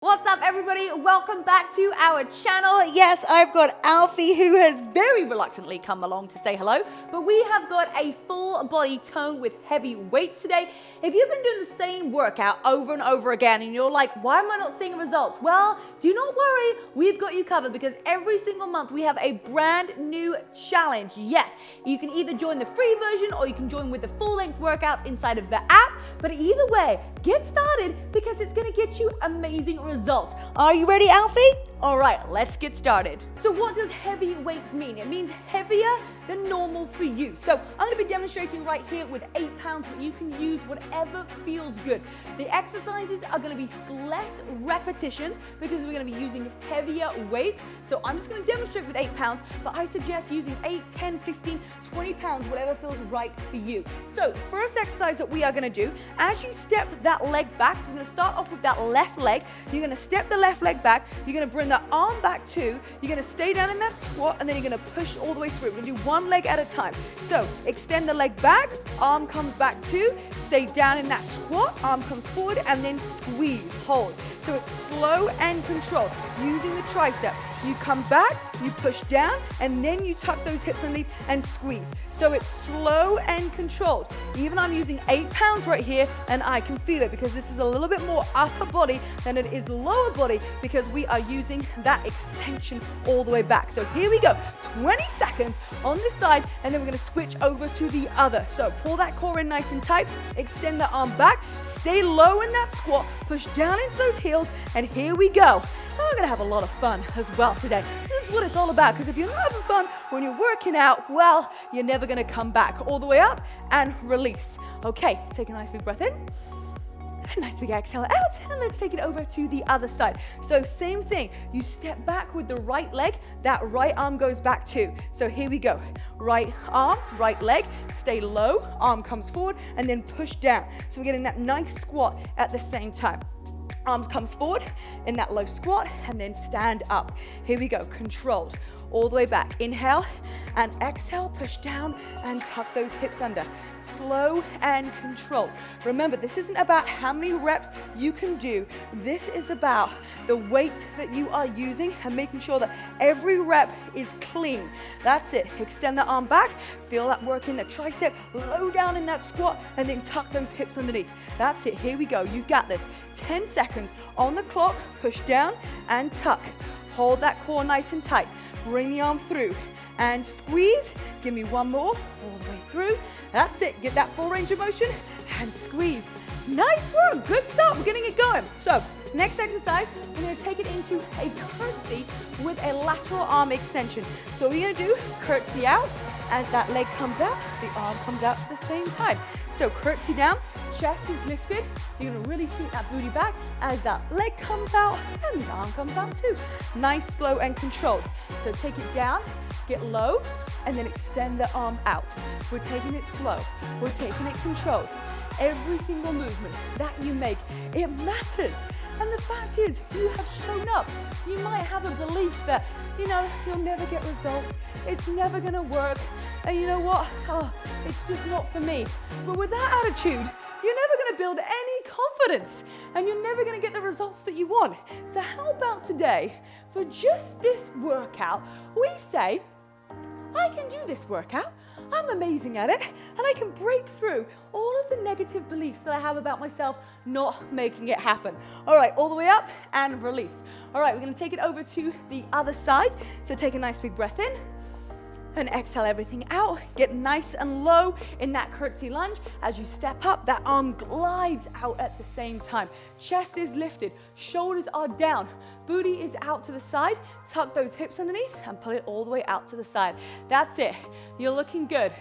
What's up, everybody? Welcome back to our channel. Yes, I've got Alfie, who has very reluctantly come along to say hello, but we have got a full body tone with heavy weights today. If you've been doing the same workout over and over again and you're like, why am I not seeing results? Well, do not worry, we've got you covered, because every single month we have a brand new challenge. Yes, you can either join the free version or you can join with the full-length workouts inside of the app, but either way, get started because it's going to get you amazing results. Are you ready, Alfie? All right, let's get started. So what does heavy weights mean? It means heavier than normal for you. So I'm going to be demonstrating right here with 8 pounds, but you can use whatever feels good. The exercises are going to be less repetitions because we're going to be using heavier weights. So I'm just going to demonstrate with 8 pounds, but I suggest using 8, 10, 15, 20 pounds, whatever feels right for you. So first exercise that we are going to do, as you step that leg back, so we're going to start off with that left leg. You're going to step the left leg back. You're going to bring the arm back too. You're going to stay down in that squat, and then you're going to push all the way through. We're going to do one leg at a time. So extend the leg back, arm comes back too, stay down in that squat, arm comes forward, and then squeeze, hold. So it's slow and controlled, using the tricep. You come back, you push down, and then you tuck those hips underneath and squeeze. So it's slow and controlled. Even I'm using 8 pounds right here, and I can feel it because this is a little bit more upper body than it is lower body, because we are using that extension all the way back. So here we go, 20 seconds on this side, and then we're gonna switch over to the other. So pull that core in nice and tight, extend the arm back, stay low in that squat, push down into those heels, and here we go. We're gonna have a lot of fun as well today. This is what it's all about, because if you're not having fun when you're working out, well, you're never gonna come back. All the way up and release. Okay, take a nice big breath in. A nice big exhale out, and let's take it over to the other side. So same thing, you step back with the right leg, that right arm goes back too. So here we go, right arm, right leg, stay low, arm comes forward, and then push down. So we're getting that nice squat at the same time. Arms comes forward in that low squat, and then stand up. Here we go, controlled, all the way back. Inhale and exhale, push down and tuck those hips under. Slow and controlled. Remember, this isn't about how many reps you can do. This is about the weight that you are using and making sure that every rep is clean. That's it. Extend the arm back. Feel that work in the tricep. Low down in that squat, and then tuck those hips underneath. That's it. Here we go. You got this. 10 seconds on the clock. Push down and tuck. Hold that core nice and tight. Bring the arm through and squeeze. Give me one more, all the way through. That's it, get that full range of motion and squeeze. Nice work, good start, we're getting it going. So, next exercise, we're gonna take it into a curtsy with a lateral arm extension. So what we're gonna do, curtsy out. As that leg comes out, the arm comes out at the same time. So curtsy down, chest is lifted. You're gonna really sink that booty back as that leg comes out and the arm comes out too. Nice, slow and controlled. So take it down, get low, and then extend the arm out. We're taking it slow, we're taking it controlled. Every single movement that you make, it matters. And the fact is, you have shown up. You might have a belief that, you'll never get results. It's never gonna work. And you know what? It's just not for me. But with that attitude, you're never gonna build any confidence, and you're never gonna get the results that you want. So how about today, for just this workout, we say, I can do this workout. I'm amazing at it, and I can break through all of the negative beliefs that I have about myself not making it happen. All right, all the way up and release. All right, we're gonna take it over to the other side. So take a nice big breath in and exhale everything out. Get nice and low in that curtsy lunge. As you step up, that arm glides out at the same time. Chest is lifted, shoulders are down, booty is out to the side. Tuck those hips underneath and pull it all the way out to the side. That's it, you're looking good.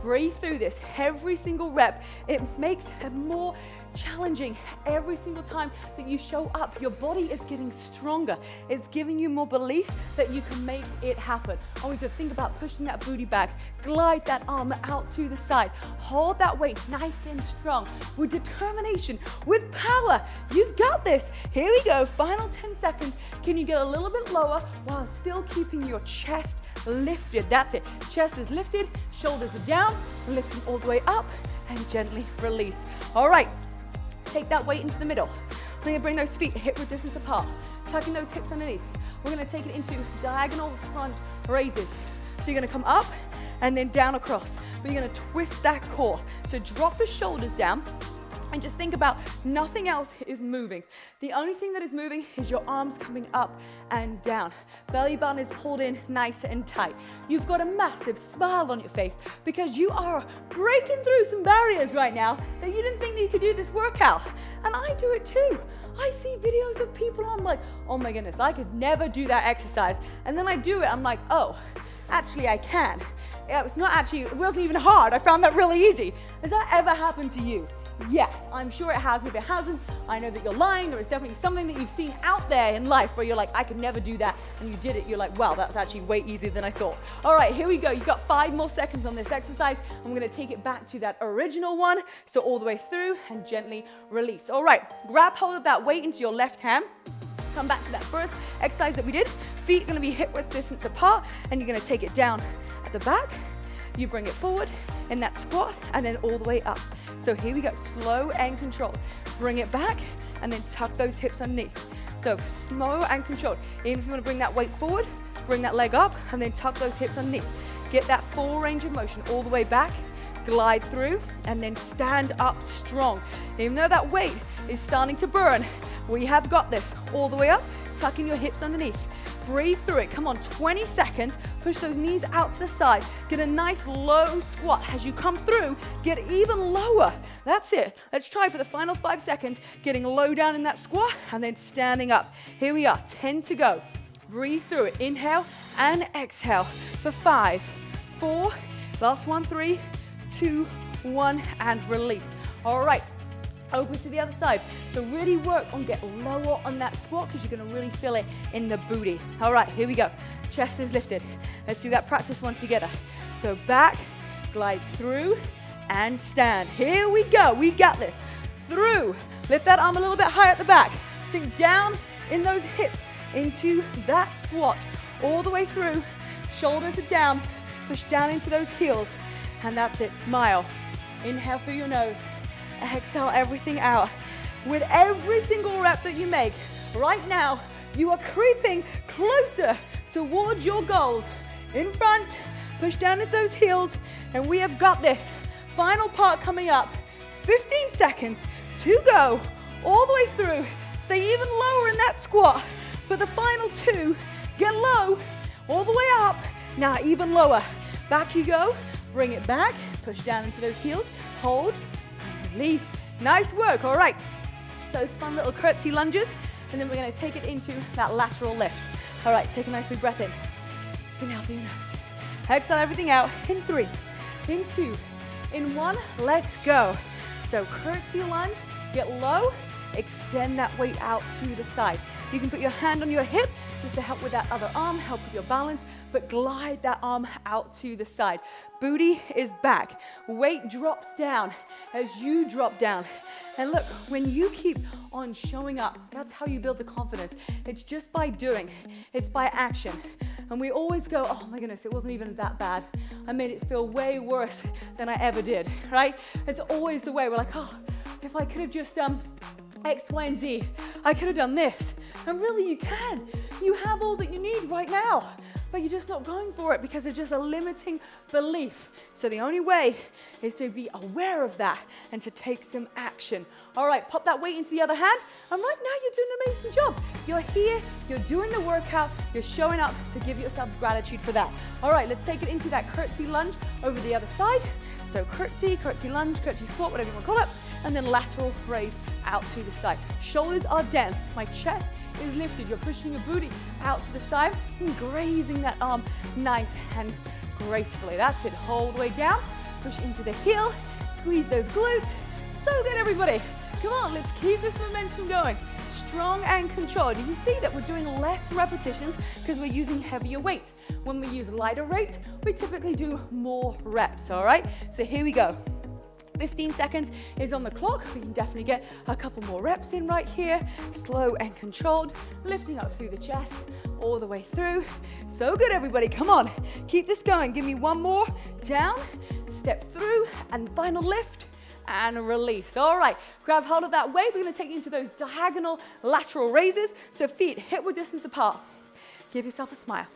Breathe through this. Every single rep, it makes it more challenging. Every single time that you show up, your body is getting stronger. It's giving you more belief that you can make it happen. I want you to think about pushing that booty back, glide that arm out to the side, hold that weight nice and strong with determination, with power. You've got this. Here we go, final 10 seconds. Can you get a little bit lower while still keeping your chest lifted? That's it, chest is lifted, shoulders are down, lifting all the way up, and gently release. All right, take that weight into the middle. We're gonna bring those feet hip width distance apart, tucking those hips underneath. We're gonna take it into diagonal front raises. So you're gonna come up and then down across. But you're gonna twist that core. So drop the shoulders down and just think about nothing else is moving. The only thing that is moving is your arms coming up and down. Belly button is pulled in nice and tight. You've got a massive smile on your face because you are breaking through some barriers right now that you didn't think that you could do this workout. And I do it too. I see videos of people, I'm like, oh my goodness, I could never do that exercise. And then I do it, I'm like, oh, actually I can. It wasn't even hard. I found that really easy. Has that ever happened to you? Yes, I'm sure it has. If it hasn't, I know that you're lying, or it's definitely something that you've seen out there in life where you're like, I could never do that, and you did it. You're like, wow, that's actually way easier than I thought. All right, here we go. You've got 5 more seconds on this exercise. I'm gonna take it back to that original one, so all the way through and gently release. All right, grab hold of that weight into your left hand. Come back to that first exercise that we did. Feet are gonna be hip width distance apart, and you're gonna take it down at the back. You bring it forward in that squat, and then all the way up. So here we go, slow and controlled. Bring it back, and then tuck those hips underneath. So slow and controlled. Even if you wanna bring that weight forward, bring that leg up, and then tuck those hips underneath. Get that full range of motion all the way back, glide through, and then stand up strong. Even though that weight is starting to burn, we have got this. All the way up, tucking your hips underneath. Breathe through it. Come on, 20 seconds. Push those knees out to the side. Get a nice low squat. As you come through, get even lower. That's it. Let's try for the final 5 seconds, getting low down in that squat and then standing up. Here we are, 10 to go. Breathe through it. Inhale and exhale for 5, 4, last one, 3, 2, 1, and release. All right. Open to the other side. So really work on getting lower on that squat because you're gonna really feel it in the booty. All right, here we go. Chest is lifted. Let's do that practice one together. So back, glide through, and stand. Here we go, we got this. Through, lift that arm a little bit higher at the back. Sink down in those hips into that squat. All the way through, shoulders are down, push down into those heels. And that's it, smile. Inhale through your nose. Exhale everything out. With every single rep that you make, right now, you are creeping closer towards your goals. In front, push down into those heels, and we have got this. Final part coming up. 15 seconds to go. All the way through. Stay even lower in that squat. For the final 2, get low. All the way up. Now even lower. Back you go. Bring it back. Push down into those heels. Hold. Release. Nice work. All right. Those fun little curtsy lunges. And then we're going to take it into that lateral lift. All right. Take a nice big breath in. Inhale through your nose. Exhale everything out. In 3, in 2, in 1. Let's go. So curtsy lunge. Get low. Extend that weight out to the side. You can put your hand on your hip just to help with that other arm, help with your balance, but glide that arm out to the side. Booty is back. Weight drops down as you drop down. And look, when you keep on showing up, that's how you build the confidence. It's just by doing. It's by action. And we always go, oh my goodness, it wasn't even that bad. I made it feel way worse than I ever did, right? It's always the way. We're like, oh, if I could have just X, Y, and Z, I could have done this. And really you can. You have all that you need right now, but you're just not going for it because it's just a limiting belief. So the only way is to be aware of that and to take some action. All right, pop that weight into the other hand. And right now you're doing an amazing job. You're here, you're doing the workout, you're showing up, so give yourself gratitude for that. All right, let's take it into that curtsy lunge over the other side. So curtsy, curtsy lunge, curtsy squat, whatever you want to call it. And then lateral raise out to the side. Shoulders are down. My chest is lifted. You're pushing your booty out to the side and grazing that arm nice and gracefully. That's it. Hold the way down. Push into the heel. Squeeze those glutes. So good, everybody. Come on, let's keep this momentum going. Strong and controlled. You can see that we're doing less repetitions because we're using heavier weight. When we use lighter weight, we typically do more reps, all right? So here we go. 15 seconds is on the clock. We can definitely get a couple more reps in right here. Slow and controlled, lifting up through the chest, all the way through. So good, everybody. Come on, keep this going. Give me one more. Down, step through, and final lift, and release. All right, grab hold of that weight. We're gonna take you into those diagonal lateral raises. So feet hip width distance apart. Give yourself a smile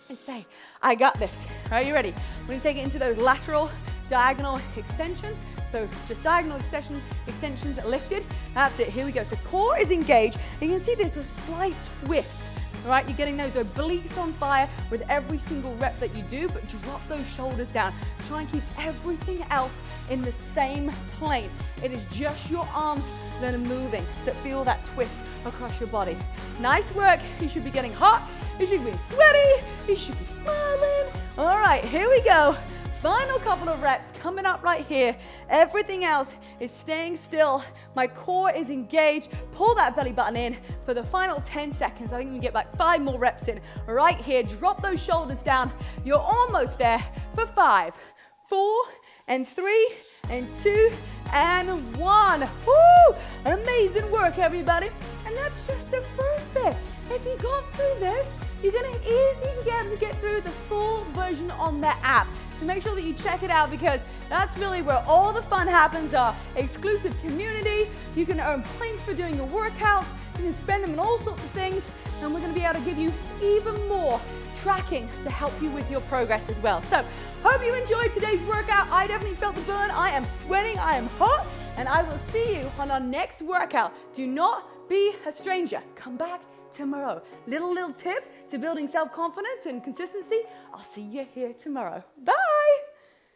and say, I got this. All right, you ready? We're gonna take it into those lateral diagonal extensions. So just diagonal extensions lifted. That's it, here we go. So core is engaged. You can see there's a slight twist. All right, you're getting those obliques on fire with every single rep that you do, but drop those shoulders down. Try and keep everything else in the same plane. It is just your arms that are moving. So feel that twist across your body. Nice work. You should be getting hot. You should be sweaty. You should be smiling. All right, here we go. Final couple of reps coming up right here. Everything else is staying still. My core is engaged. Pull that belly button in for the final 10 seconds. I think we can get like 5 more reps in right here. Drop those shoulders down. You're almost there for 5, 4, and 3, and 2, and 1. Woo! Amazing work, everybody. And that's just the first bit. If you got through this, you're going to easily be able to get through the full version on the app. So make sure that you check it out, because that's really where all the fun happens. Our exclusive community. You can earn points for doing your workouts. You can spend them on all sorts of things. And we're going to be able to give you even more tracking to help you with your progress as well. So hope you enjoyed today's workout. I definitely felt the burn. I am sweating. I am hot. And I will see you on our next workout. Do not be a stranger. Come back tomorrow. Little tip to building self-confidence and consistency. I'll see you here tomorrow. Bye.